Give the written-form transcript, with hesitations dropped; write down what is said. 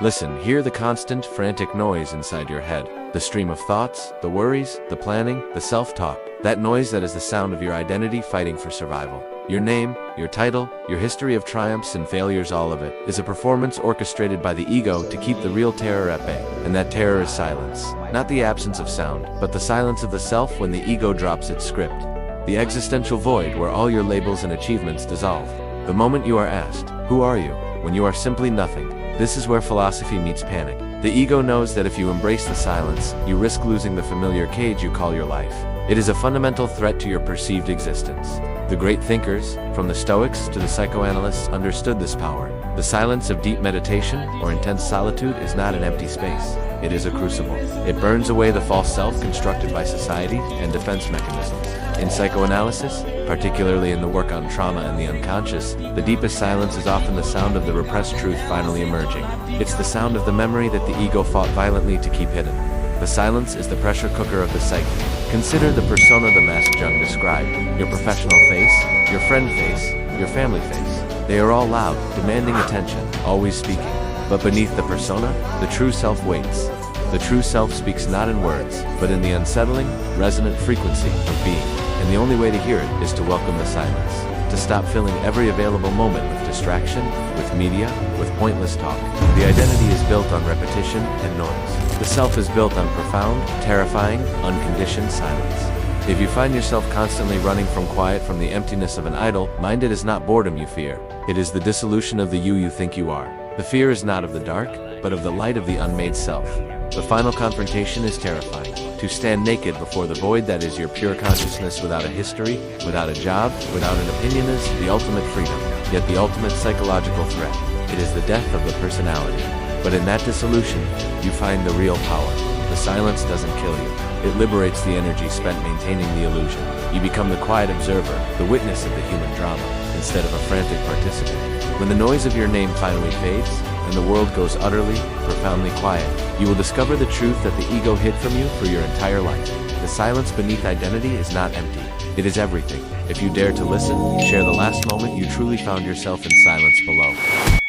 Listen, hear the constant, frantic noise inside your head. The stream of thoughts, the worries, the planning, the self-talk. That noise that is the sound of your identity fighting for survival. Your name, your title, your history of triumphs and failures, all of it is a performance orchestrated by the ego to keep the real terror at bay. And that terror is silence. Not the absence of sound, but the silence of the self when the ego drops its script. The existential void where all your labels and achievements dissolve. The moment you are asked, "Who are you?" when you are simply nothing. This is where philosophy meets panic. The ego knows that if you embrace the silence, you risk losing the familiar cage you call your life. It is a fundamental threat to your perceived existence. The great thinkers, from the Stoics to the psychoanalysts, understood this power. The silence of deep meditation or intense solitude is not an empty space. It is a crucible. It burns away the false self constructed by society and defense mechanisms. In psychoanalysis, particularly in the work on trauma and the unconscious, the deepest silence is often the sound of the repressed truth finally emerging. It's the sound of the memory that the ego fought violently to keep hidden. The silence is the pressure cooker of the psyche. Consider the persona the masked Jung described. Your professional face, your friend face, your family face. They are all loud, demanding attention, always speaking. But beneath the persona, the true self waits. The true self speaks not in words, but in the unsettling, resonant frequency of being. And the only way to hear it is to welcome the silence. To stop filling every available moment with distraction, with media, with pointless talk. The identity is built on repetition and noise. The self is built on profound, terrifying, unconditioned silence. If you find yourself constantly running from quiet, from the emptiness of an idol, mind it is not boredom you fear. It is the dissolution of the you think you are. The fear is not of the dark, but of the light of the unmade self. The final confrontation is terrifying. To stand naked before the void that is your pure consciousness, without a history, without a job, without an opinion, is the ultimate freedom, yet the ultimate psychological threat. It is the death of the personality. But in that dissolution, you find the real power. The silence doesn't kill you. It liberates the energy spent maintaining the illusion. You become the quiet observer, the witness of the human drama, instead of a frantic participant. When the noise of your name finally fades, and the world goes utterly, profoundly quiet, you will discover the truth that the ego hid from you for your entire life. The silence beneath identity is not empty. It is everything. If you dare to listen, share the last moment you truly found yourself in silence below.